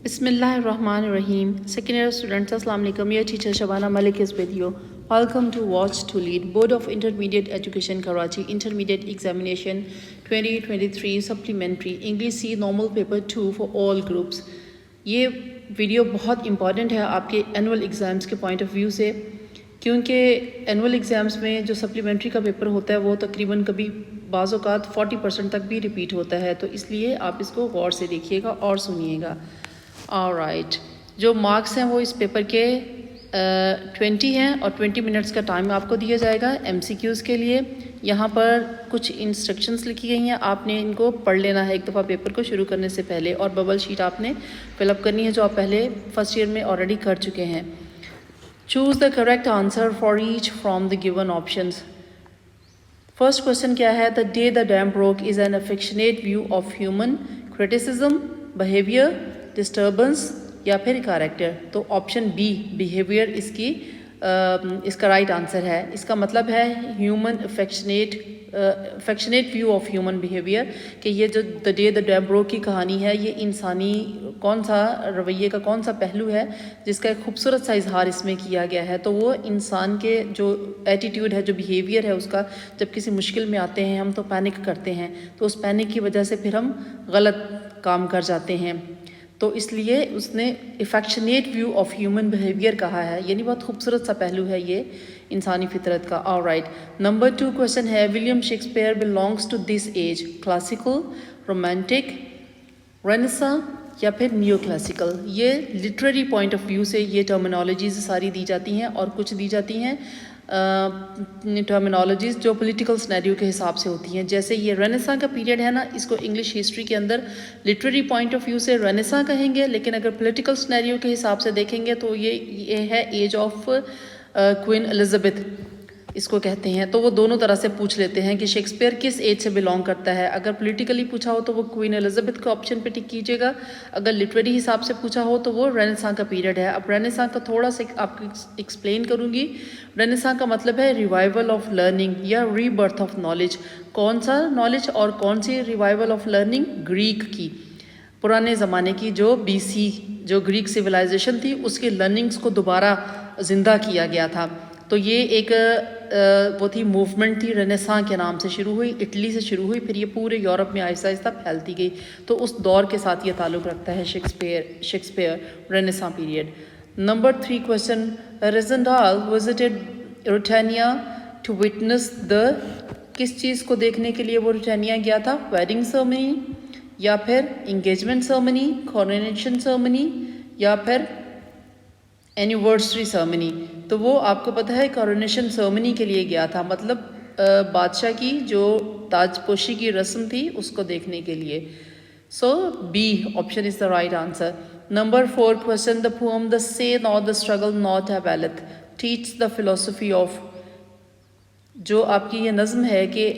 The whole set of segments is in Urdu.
بسم اللہ الرحمن الرحیم. Second year students, Assalamu alaikum. Your teacher Shabana Malik is with you. Welcome to Watch to Lead. Board of Intermediate Education Karachi Intermediate Examination 2023 Supplementary English C Normal Paper 2 for all groups. یہ ویڈیو بہت امپورٹنٹ ہے آپ کے اینول ایگزامس کے پوائنٹ آف ویو سے، کیونکہ اینول ایگزامس میں جو سپلیمنٹری کا پیپر ہوتا ہے وہ تقریباً کبھی بعض اوقات 40% تک بھی ریپیٹ ہوتا ہے، تو اس لیے آپ اس کو غور سے دیکھیے گا اور سنیے گا. آلرائٹ، جو مارکس ہیں وہ اس پیپر کے 20 ہیں اور 20 منٹس کا ٹائم آپ کو دیا جائے گا MCQs کے لیے. یہاں پر کچھ انسٹرکشنز لکھی گئی ہیں، آپ نے ان کو پڑھ لینا ہے ایک دفعہ پیپر کو شروع کرنے سے پہلے، اور ببل شیٹ آپ نے فل اپ کرنی ہے جو آپ پہلے فرسٹ ایئر میں آلریڈی کر چکے ہیں. Choose the correct answer for each from the given options. First question کیا ہے؟ The day the dam broke is an affectionate view of human criticism, behaviour, disturbance یا پھر کریکٹر. تو آپشن بی بیہیویئر اس کا رائٹ آنسر ہے. اس کا مطلب ہے human affectionate view of human behaviour, کہ یہ جو the day the dam broke کی کہانی ہے یہ انسانی کون سا رویے کا کون سا پہلو ہے جس کا ایک خوبصورت سا اظہار اس میں کیا گیا ہے. تو وہ انسان کے جو ایٹیٹیوڈ ہے، جو بیہیویئر ہے اس کا، جب کسی مشکل میں آتے ہیں ہم تو پینک کرتے ہیں، تو اس پینک کی وجہ سے پھر ہم غلط کام کر جاتے ہیں. تو اس لیے اس نے affectionate view of human behaviour کہا ہے، یعنی بہت خوبصورت سا پہلو ہے یہ انسانی فطرت کا. آلرائٹ، نمبر 2 کوشچن ہے William Shakespeare belongs to this age, classical, romantic, renaissance یا پھر نیو کلاسیکل. یہ لٹریری پوائنٹ آف ویو سے یہ ٹرمینالوجیز ساری دی جاتی ہیں، اور کچھ دی جاتی ہیں ٹرمینالوجیز جو پولیٹیکل سنیریو کے حساب سے ہوتی ہیں. جیسے یہ رینیساں کا پیریڈ ہے نا، اس کو انگلش ہسٹری کے اندر لٹریری پوائنٹ آف ویو سے رینیساں کہیں گے، لیکن اگر پولیٹیکل سنیریو کے حساب سے دیکھیں گے تو یہ ہے ایج آف کوئین الزبتھ اس کو کہتے ہیں. تو وہ دونوں طرح سے پوچھ لیتے ہیں کہ شیکسپیئر کس ایج سے بلانگ کرتا ہے. اگر پولیٹیکلی پوچھا ہو تو وہ کوئین الزبتھ کو آپشن پہ ٹک کیجیے گا، اگر لٹریری حساب سے پوچھا ہو تو وہ رینیساں کا پیریڈ ہے. اب رینیساں کا تھوڑا سا آپ کو ایکسپلین کروں گی. رینیساں کا مطلب ہے ریوائول آف لرننگ یا ری برتھ آف نالج. کون سا نالج اور کون سی ریوائول آف لرننگ؟ گریک کی، پرانے زمانے کی جو BC جو گریک سویلائزیشن تھی اس کی لرننگز کو دوبارہ زندہ کیا گیا تھا. تو یہ ایک وہ تھی موومنٹ تھی، رینیساں کے نام سے شروع ہوئی، اٹلی سے شروع ہوئی، پھر یہ پورے یورپ میں آہستہ آہستہ پھیلتی گئی. تو اس دور کے ساتھ یہ تعلق رکھتا ہے Shakespeare renaissance period. Number 3 question, Rassendyll visited Ruritania to witness the, کس چیز کو دیکھنے کے لیے وہ روٹینیا گیا تھا؟ ویڈنگ سرمنی یا پھر انگیجمنٹ سرمنی، کورونیشن سرمنی یا پھر اینیورسری سرمنی. تو وہ آپ کو پتہ ہے کورونیشن سرمنی کے لیے گیا تھا، مطلب بادشاہ کی جو تاج پوشی کی رسم تھی اس کو دیکھنے کے لیے. So B option is the right answer. Number 4 question, the poem the say not the struggle nought availeth teach the philosophy of, جو آپ کی یہ نظم ہے کہ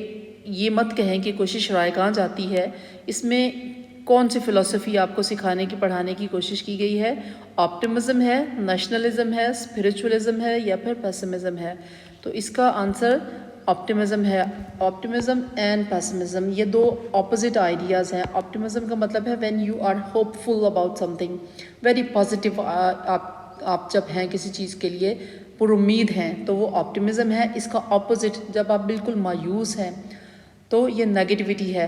یہ مت کہیں کہ کوشش رائے کہاں جاتی ہے، اس میں کون سی فلسفی آپ کو سکھانے کی پڑھانے کی کوشش کی گئی ہے؟ آپٹمزم ہے، نیشنلزم ہے، اسپریچولزم ہے یا پھر پیسمزم ہے؟ تو اس کا آنسر آپٹمزم ہے. آپٹمزم اینڈ پیسمزم یہ دو اپوزٹ آئیڈیاز ہیں. آپٹمزم کا مطلب ہے when you are hopeful about something, very positive, آپ جب ہیں کسی چیز کے لیے پر امید ہیں تو وہ آپٹمزم ہے. اس کا اپوزٹ جب آپ بالکل مایوس ہیں تو یہ نیگیٹیوٹی ہے،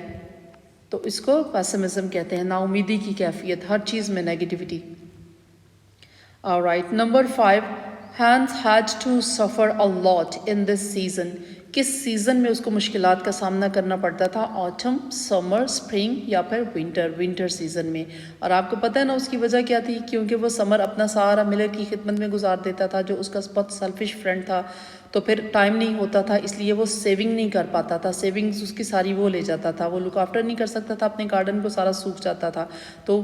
تو اس کو پیسمزم کہتے ہیں، نا امیدی کی کیفیت، ہر چیز میں negativity. Alright, number 5 hence had to suffer a lot in this season, کس سیزن میں اس کو مشکلات کا سامنا کرنا پڑتا تھا؟ آٹم، سمر، اسپرنگ یا پھر ونٹر سیزن میں. اور آپ کو پتہ ہے نا اس کی وجہ کیا تھی؟ کیونکہ وہ سمر اپنا سارا ملر کی خدمت میں گزار دیتا تھا جو اس کا بہت سیلفش فرینڈ تھا، تو پھر ٹائم نہیں ہوتا تھا، اس لیے وہ سیونگ نہیں کر پاتا تھا. سیونگز اس کی ساری وہ لے جاتا تھا، وہ لک آفٹر نہیں کر سکتا تھا اپنے گارڈن کو، سارا سوکھ جاتا تھا، تو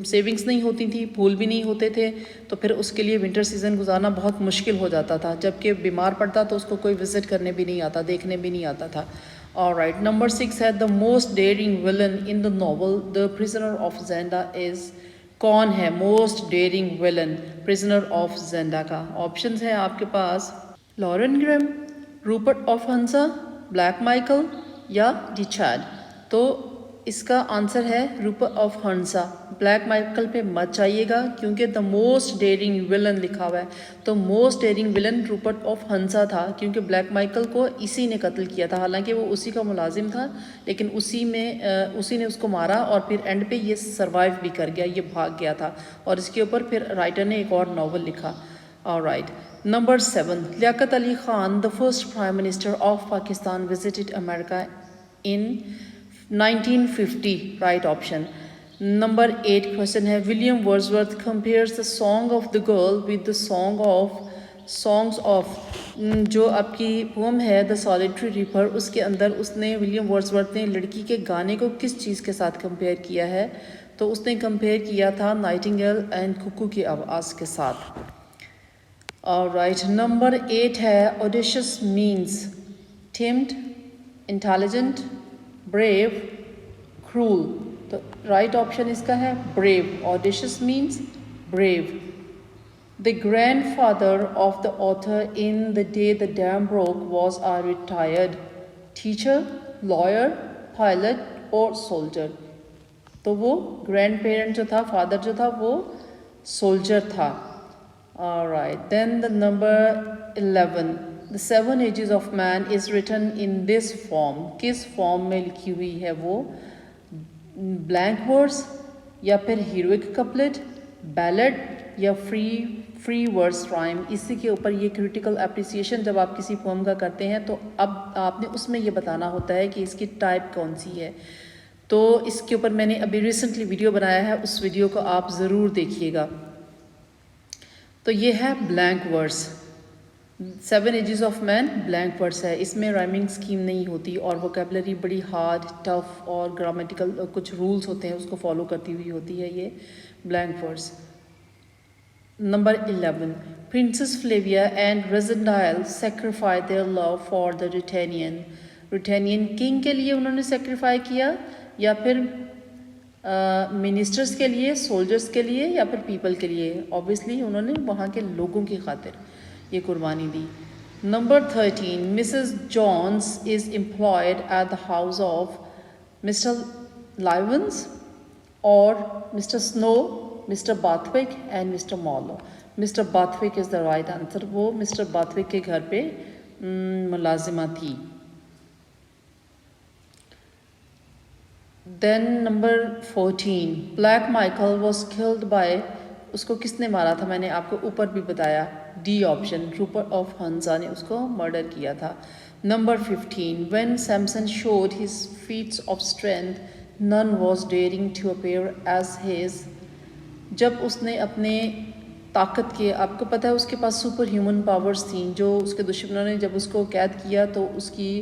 سیونگز نہیں ہوتی تھی، پھول بھی نہیں ہوتے تھے، تو پھر اس کے لیے ونٹر سیزن گزارنا بہت مشکل ہو جاتا تھا. جب کہ بیمار پڑتا تو اس کو کوئی وزٹ کرنے بھی نہیں آتا، دیکھنے بھی نہیں آتا تھا. آلرائٹ، نمبر 6 ہے the most daring villain in the novel the prisoner of Zenda is, کون ہے most daring villain prisoner of Zenda کا؟ آپشنز ہیں آپ کے پاس، لارن گریم، Rupert of Hentzau, Black Michael یا ڈیچارڈ. تو اس کا آنسر ہے Rupert of Hentzau. Black Michael پہ مت چاہیے گا کیونکہ دا موسٹ ڈیئرنگ ولن لکھا ہوا ہے. تو most daring villain Rupert of ہنسا تھا کیونکہ بلیک مائیکل کو اسی نے قتل کیا تھا. حالانکہ وہ اسی کا ملازم تھا لیکن اسی نے اس کو مارا اور پھر اینڈ پہ یہ سروائیو بھی کر گیا, یہ بھاگ گیا تھا. اور اس کے اوپر پھر رائٹر نے ایک اور ناول لکھا. All right. Number 7, Liaquat Ali Khan the first prime minister of Pakistan visited America in 1950. Right option. Number 8 question ہے William Wordsworth compares the song of the girl with the songs of جو آپ کی پوم ہے The Solitary Reaper, اس کے اندر اس نے ولیم ورڈزورتھ نے لڑکی کے گانے کو کس چیز کے ساتھ کمپیئر کیا ہے؟ تو اس نے کمپیئر کیا تھا نائٹنگیل اینڈ ککو کی آواز کے ساتھ. Alright, نمبر 8 ہے audacious means timid, intelligent, brave, cruel. تو رائٹ آپشن اس کا ہے brave. audacious means brave. The grandfather of the author in The Day the Dam Broke was a retired teacher, lawyer, pilot or soldier. تو وہ گرینڈ پیرنٹ جو تھا, فادر جو تھا, وہ سولجر تھا. Alright, then the number 11, the 7 ages of man is written in this form. کس فارم میں لکھی ہوئی ہے وہ؟ blank verse یا پھر heroic couplet, ballad یا free verse rhyme. اسی کے اوپر یہ critical appreciation جب آپ کسی پوم کا کرتے ہیں تو اب آپ نے اس میں یہ بتانا ہوتا ہے کہ اس کی ٹائپ کون سی ہے. تو اس کے اوپر میں نے ابھی ریسنٹلی ویڈیو بنایا ہے, اس ویڈیو کو آپ ضرور دیکھیے گا. تو یہ ہے blank verse. 7 ages of man blank verse ہے. اس میں رائمنگ اسکیم نہیں ہوتی اور ووکیبلری بڑی ہارڈ, ٹف اور گرامٹیکل کچھ رولز ہوتے ہیں اس کو فالو کرتی ہوئی ہوتی ہے یہ blank verse. Number 11, Princess Flavia and Rassendyll sacrifice their love for the Ruritanian king کے لیے انہوں نے سیکریفائی کیا یا پھر منسٹرز کے لیے, سولجرز کے لیے یا پھر پیپل کے لیے؟ اوبیسلی انہوں نے وہاں کے لوگوں کی خاطر یہ قربانی دی. Number 13, Mrs Jones is employed at the house of Mr Lyons اور Mr Snow, Mr Bathock and Mr Mallow. Mr Bathock is the right answer. وہ مسٹر باتھوک کے گھر پہ ملازمہ تھی. Then number 14, Black Michael was killed by, اس کو کس نے مارا تھا؟ میں نے آپ کو اوپر بھی بتایا, ڈی آپشن, روپرٹ آف ہنسا نے اس کو مرڈر کیا تھا. Number 15, when Samson showed his feats of strength, none was daring to appear as his. جب اس نے اپنے طاقت کے, آپ کو پتہ ہے اس کے پاس سپر ہیومن پاورز تھیں, جو اس کے دشمنوں نے جب اس کو قید کیا تو اس کی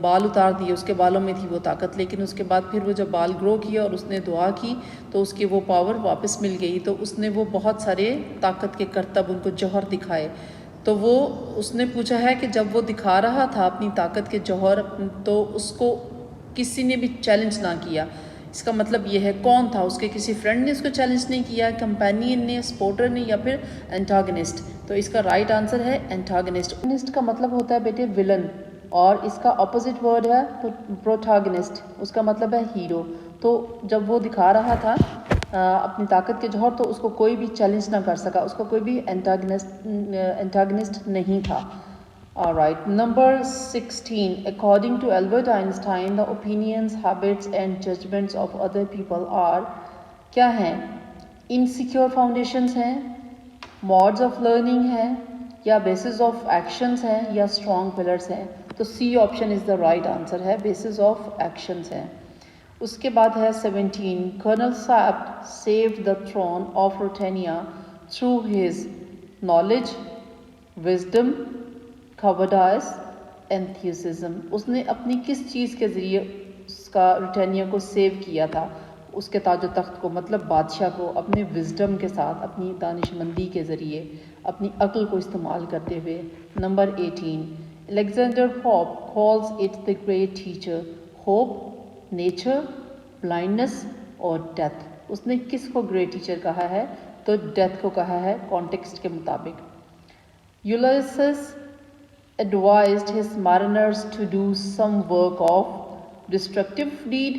بال اتار دیے, اس کے بالوں میں تھی وہ طاقت, لیکن اس کے بعد پھر وہ جب بال گرو کیا اور اس نے دعا کی تو اس کی وہ پاور واپس مل گئی. تو اس نے وہ بہت سارے طاقت کے کرتب ان کو جوہر دکھائے. تو وہ اس نے پوچھا ہے کہ جب وہ دکھا رہا تھا اپنی طاقت کے جوہر تو اس کو کسی نے بھی چیلنج نہ کیا. اس کا مطلب یہ ہے کون تھا؟ اس کے کسی فرینڈ نے اس کو چیلنج نہیں کیا, کمپینین نے, سپورٹر نے یا پھر اینٹاگنسٹ. تو اس کا رائٹ آنسر ہے اینٹاگنسٹ. اینٹاگنسٹ کا مطلب ہوتا ہے بیٹے ولن, اور اس کا اپوزٹ ورڈ ہے پروٹاگنسٹ, اس کا مطلب ہے ہیرو. تو جب وہ دکھا رہا تھا اپنی طاقت کے جوہر تو اس کو کوئی بھی چیلنج نہ کر سکا, اس کا کوئی بھی اینٹاگنسٹ نہیں تھا. Alright, number 16, according to Albert Einstein, the opinions, habits and judgments of other people are کیا ہیں؟ insecure foundations ہیں, modes of learning ہیں, یا basis of actions ہیں, یا strong pillars ہیں. تو C option is the right answer ہے, basis of actions ہیں. اس کے بعد ہے 17, Colonel Sapt saved the throne of Britannia through his knowledge, wisdom, cowardice, enthusiasm. اس نے اپنی کس چیز کے ذریعے اس کا ریٹینیا کو سیو کیا تھا, اس کے تاج و تخت کو, مطلب بادشاہ کو, اپنے وزڈم کے ساتھ, اپنی دانش مندی کے ذریعے, اپنی عقل کو استعمال کرتے ہوئے. Number 18, Alexander Pope calls it the great teacher, hope, nature, blindness اور death. اس نے کس کو گریٹ ٹیچر کہا ہے؟ تو ڈیتھ کو کہا ہے کانٹیکسٹ کے مطابق. Ulysses advised his mariners to do some work of destructive deed,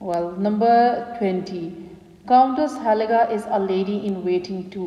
Well, number 20. Countess Helga is a lady in waiting to.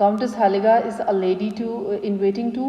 Countess Helga is a lady to in waiting to,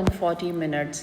and 40 minutes।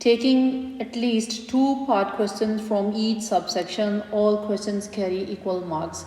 taking at least 2 part questions from each subsection. All questions carry equal marks।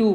2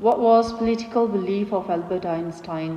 What was political belief of Albert Einstein?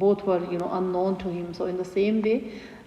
both were unknown to him. So in the same way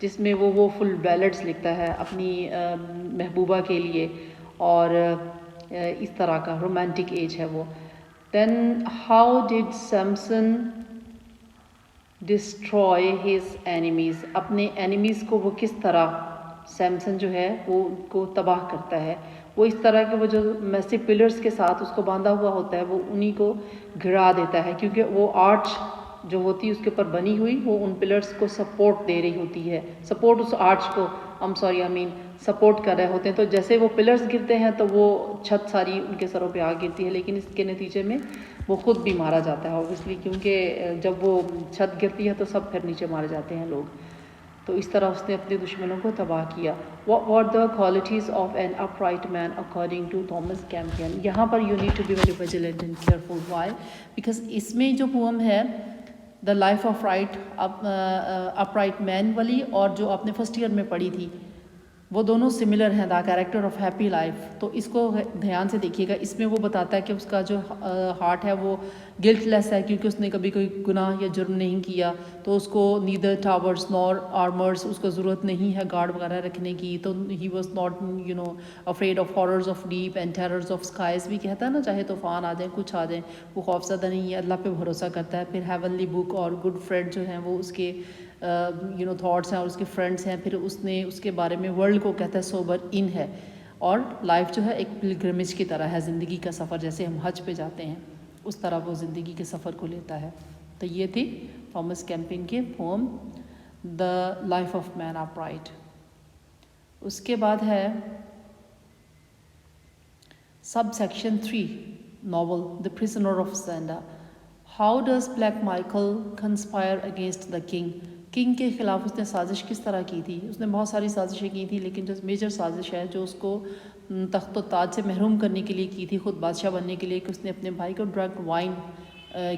جس میں وہ فل بیلڈس لکھتا ہے اپنی محبوبہ کے لیے، اور اس طرح کا رومانٹک ایج ہے وہ. Then how did Samson destroy his enemies, اپنے اینیمیز کو وہ کس طرح سیمسن جو ہے وہ ان کو تباہ کرتا ہے. وہ اس طرح کے وہ جو میسی پلرز کے ساتھ اس کو باندھا ہوا ہوتا ہے وہ انہی کو گرا دیتا ہے، کیونکہ وہ آرچ جو ہوتی ہے اس کے اوپر بنی ہوئی وہ ان پلرز کو سپورٹ دے رہی ہوتی ہے، سپورٹ اس آرچ کو سپورٹ کر رہے ہوتے ہیں. تو جیسے وہ پلرز گرتے ہیں تو وہ چھت ساری ان کے سروں پہ آ گرتی ہے، لیکن اس کے نتیجے میں وہ خود بھی مارا جاتا ہے اوبویسلی، کیونکہ جب وہ چھت گرتی ہے تو سب پھر نیچے مارے جاتے ہیں لوگ. تو اس طرح اس نے اپنے دشمنوں کو تباہ کیا. What were the qualities of an upright man according to Thomas Campion؟ یہاں پر you need to be very vigilant and careful. Why? Because اس میں جو پوم ہے دا لائف آف upright man والی، اور جو آپ نے فرسٹ ایئر میں پڑھی تھی، وہ دونوں سملر ہیں، the character of happy life. تو اس کو دھیان سے دیکھیے گا. اس میں وہ بتاتا ہے کہ اس کا جو ہارٹ ہے وہ گلٹ لیس ہے، کیونکہ اس نے کبھی کوئی گناہ یا جرم نہیں کیا، تو اس کو نیدر ٹاورس نور آرمرس اس کو ضرورت نہیں ہے گارڈ وغیرہ رکھنے کی. تو he was not afraid of ہاررز of deep and ٹیررز of skies بھی کہتا ہے نا، چاہے طوفان آ جائیں کچھ آ جائیں وہ خوف زدہ نہیں ہے، اللہ پہ بھروسہ کرتا ہے. پھر ہیونلی بک اور گڈ فرینڈ جو ہیں وہ اس کے تھاٹس ہیں اور اس کے فرینڈس ہیں. پھر اس نے اس کے بارے میں ورلڈ کو کہتا ہے سوبر ان ہے، اور لائف جو ہے ایک پلگرمیج کی طرح ہے، زندگی کا سفر، جیسے ہم حج پہ جاتے ہیں اس طرح وہ زندگی کے سفر کو لیتا ہے. تو یہ تھی تھامس کیمپن کے poem the life of man upright. اس کے بعد ہے sub section 3 novel the prisoner of Zenda. How does Black Michael conspire against the king کے خلاف اس نے سازش کس طرح کی تھی؟ اس نے بہت ساری سازشیں کی تھی، لیکن جو میجر سازش ہے جو اس کو تخت و تاج سے محروم کرنے کے لیے کی تھی، خود بادشاہ بننے کے لیے، کہ اس نے اپنے بھائی کو ڈرگ وائن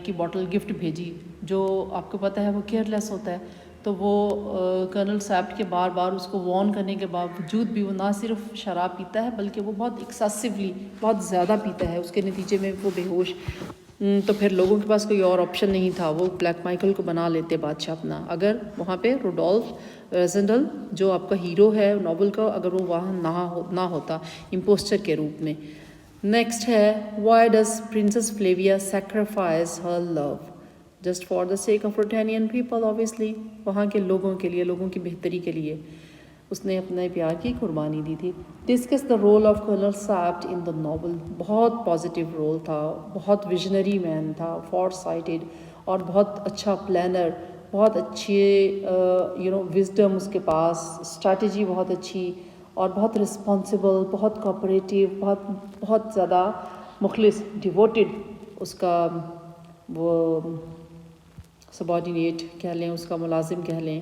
کی بوٹل گفٹ بھیجی، جو آپ کو پتہ ہے وہ کیئر لیس ہوتا ہے. تو وہ کرنل سیپٹ کے بار بار اس کو وارن کرنے کے باوجود بھی وہ نہ صرف شراب پیتا ہے بلکہ وہ بہت ایکسیسولی بہت زیادہ پیتا ہے، اس کے نتیجے میں وہ بے ہوش. تو پھر لوگوں کے پاس کوئی اور آپشن نہیں تھا، وہ بلیک مائیکل کو بنا لیتے بادشاہ اپنا. اگر وہاں پہ روڈولف ریزنڈل جو آپ کا ہیرو ہے ناول کا، اگر وہ وہاں نہ ہوتا امپوسٹر کے روپ میں. نیکسٹ ہے why does Princess Flavia sacrifice her love just for the sake of Ruritanian people. Obviously وہاں کے لوگوں کے لیے، لوگوں کی بہتری کے لیے اس نے اپنے پیار کی قربانی دی تھی. Discuss the role of Colonel Sapt in the novel. بہت پازیٹیو رول تھا، بہت ویژنری مین تھا، فار سائٹڈ، اور بہت اچھا پلانر، بہت اچھے وزڈم اس کے پاس، اسٹریٹجی بہت اچھی، اور بہت رسپانسبل، بہت کوآپریٹیو، بہت زیادہ مخلص، ڈیووٹڈ. اس کا وہ سبارڈینیٹ کہہ لیں، اس کا ملازم کہہ لیں،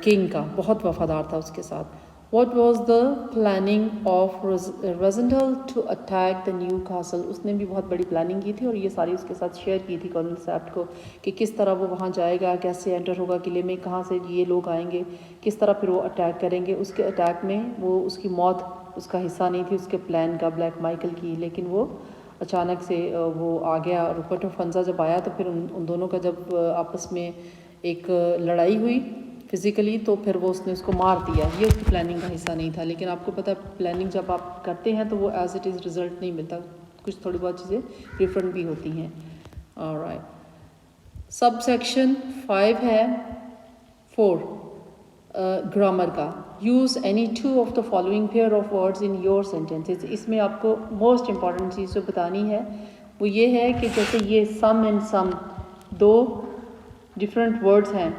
کنگ کا بہت وفادار تھا اس کے ساتھ. What was the planning of Rassendyll to attack the new castle. اس نے بھی بہت بڑی پلاننگ کی تھی اور یہ ساری اس کے ساتھ شیئر کی تھی کرنل سیپٹ کو، کہ کس طرح وہ وہاں جائے گا، کیسے انٹر ہوگا قلعے میں، کہاں سے یہ لوگ آئیں گے، کس طرح پھر وہ اٹیک کریں گے. اس کے اٹیک میں وہ اس کی موت اس کا حصہ نہیں تھی اس کے پلان کا بلیک مائیکل کی، لیکن وہ اچانک سے وہ آ گیا. رپرٹ آف ہنزا جب آیا تو پھر ان دونوں کا جب آپس میں ایک لڑائی ہوئی فزیکلی، تو پھر وہ اس نے اس کو مار دیا. یہ اس کی پلاننگ کا حصہ نہیں تھا، لیکن آپ کو پتہ پلاننگ جب آپ کرتے ہیں تو وہ ایز اٹ از رزلٹ نہیں ملتا، کچھ تھوڑی بہت چیزیں ڈفرینٹ بھی ہوتی ہیں. آلرائٹ. سب سیکشن 5 ہے 4 گرامر کا. Use any 2 of the following pair of words in your sentences. اس میں آپ کو موسٹ امپورٹنٹ چیز جو بتانی ہے وہ یہ ہے کہ جیسے یہ سم اینڈ سم 2 ڈفرینٹ ورڈز ہیں،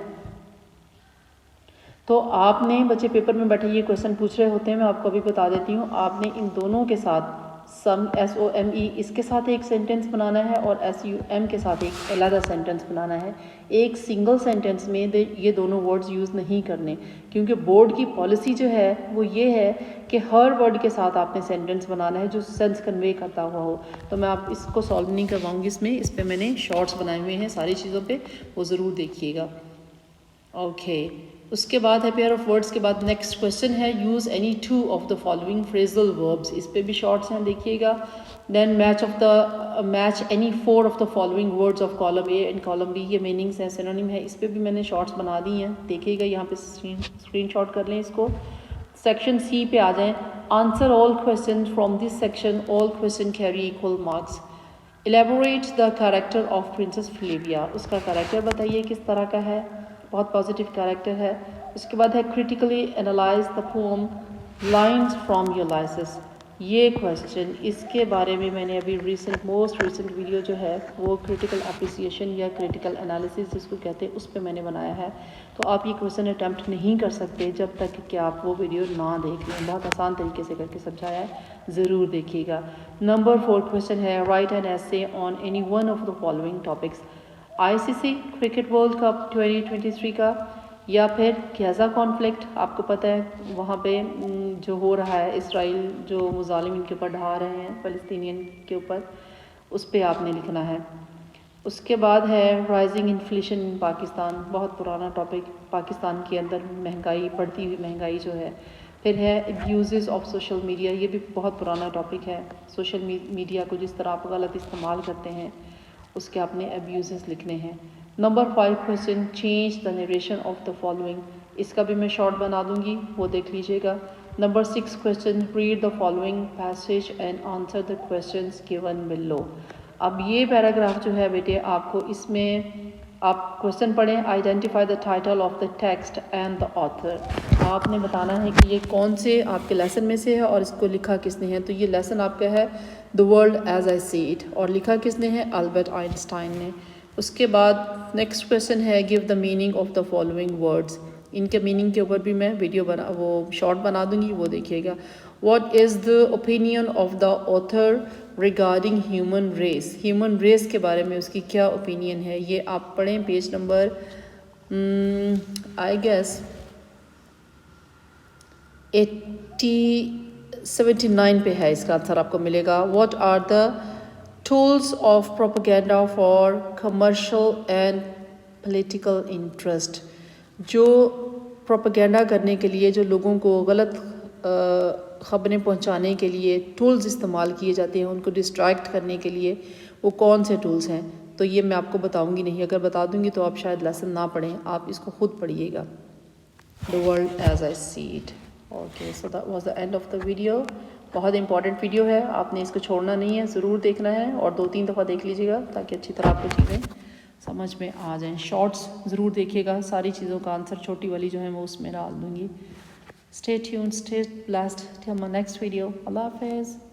تو آپ نے بچے پیپر میں بیٹھے یہ کویشچن پوچھ رہے ہوتے ہیں، میں آپ کو ابھی بتا دیتی ہوں. آپ نے ان دونوں کے ساتھ سم SOME اس کے ساتھ ایک سینٹنس بنانا ہے اور SUM کے ساتھ ایک علیحدہ سینٹنس بنانا ہے. ایک سنگل سینٹنس میں یہ دونوں ورڈز یوز نہیں کرنے، کیونکہ بورڈ کی پالیسی جو ہے وہ یہ ہے کہ ہر ورڈ کے ساتھ آپ نے سینٹنس بنانا ہے جو سینس کنوے کرتا ہوا ہو. تو میں آپ اس کو سالو نہیں کرواؤں گی، اس پہ میں نے شارٹس بنائے ہوئے ہیں ساری چیزوں پہ، وہ ضرور دیکھیے گا. اوکے. اس کے بعد ہے پیئر آف ورڈس کے بعد نیکسٹ کوشچن ہے use any two of the following phrasal verbs, اس پہ بھی شارٹس ہیں دیکھیے گا. Then match any four of the following words of column A and column B, یہ میننگس ہیں سینونیم ہے، اس پہ بھی میں نے شارٹس بنا دی ہیں دیکھیے گا، یہاں پہ اسکرین شاٹ کر لیں اس کو. سیکشن سی پہ آ جائیں. Answer all question from this section, all question carry equal marks. Elaborate the character of Princess Flavia, اس کا کریکٹر بتائیے کس طرح کا ہے، بہت پازیٹیو کریکٹر ہے. اس کے بعد ہے critically analyse the poem lines from your Lycidas, یہ کویسچن اس کے بارے میں میں نے ابھی موسٹ ریسنٹ ویڈیو جو ہے وہ کریٹیکل اپریسیشن یا کریٹیکل انالیسس جس کو کہتے ہیں اس پہ میں نے بنایا ہے. تو آپ یہ کویسچن اٹیمپٹ نہیں کر سکتے جب تک کہ آپ وہ ویڈیو نہ دیکھ لیں، بہت آسان طریقے سے کر کے سمجھایا ہے، ضرور دیکھیے گا. نمبر 4 کویسچن ہے رائٹ این ایسے on any one of the following topics. ICC cricket world cup 2023 کا، یا پھر غزہ کانفلکٹ، آپ کو پتہ ہے وہاں پہ جو ہو رہا ہے، اسرائیل جو مظالم ان کے اوپر ڈھا رہے ہیں فلسطینین کے اوپر، اس پہ آپ نے لکھنا ہے. اس کے بعد ہے رائزنگ انفلیشن ان پاکستان، بہت پرانا ٹاپک، پاکستان کے اندر مہنگائی، بڑھتی ہوئی مہنگائی جو ہے. پھر ہے ابیوزز آف سوشل میڈیا، یہ بھی بہت پرانا ٹاپک ہے، سوشل میڈیا کو جس طرح آپ غلط استعمال کرتے ہیں اس کے آپ نے ابیوزز لکھنے ہیں. Number 5 question change the narration of the following, اس کا بھی میں شارٹ بنا دوں گی، وہ دیکھ لیجیے گا. Number 6 question read the following passage and answer the questions given below. اب یہ پیراگراف جو ہے بیٹے آپ کو اس میں آپ کویسچن پڑھیں، identify the title of the text and the author. آپ نے بتانا ہے کہ یہ کون سے آپ کے لیسن میں سے ہے اور اس کو لکھا کس نے ہے. تو یہ لیسن آپ کا ہے the world as I see it, اور لکھا کس نے ہے، البرٹ آئنسٹائن نے. اس کے بعد نیکسٹ کویسچن ہے give the meaning of the following words, ان کے میننگ کے اوپر بھی میں وہ شارٹ بنا دوں گی، وہ دیکھیے گا. What is the opinion of the author regarding human race, human race کے بارے میں اس کی کیا اوپینین ہے، یہ آپ پڑھیں پیج نمبر آئی گیس 79 پہ ہے، اس کا آنسر آپ کو ملے گا. What are the tools of propaganda for commercial and political interest, جو پروپیگینڈا کرنے کے لیے، جو لوگوں کو غلط خبریں پہنچانے کے لیے ٹولز استعمال کیے جاتے ہیں، ان کو ڈسٹریکٹ کرنے کے لیے، وہ کون سے ٹولز ہیں. تو یہ میں آپ کو بتاؤں گی نہیں، اگر بتا دوں گی تو آپ شاید لیسن نہ پڑھیں، آپ اس کو خود پڑھیے گا. The world as I see it. Okay, so that was the end of the video. بہت امپورٹنٹ ویڈیو ہے، آپ نے اس کو چھوڑنا نہیں ہے، ضرور دیکھنا ہے، اور 2-3 دفعہ دیکھ لیجیے گا تاکہ اچھی طرح آپ کو چیزیں سمجھ میں آ جائیں. شارٹس ضرور دیکھیے گا، ساری چیزوں کا آنسر چھوٹی والی جو ہے میں اس میں ڈال دوں گی. Stay tuned, stay blessed till my next video. اللہ حافظ.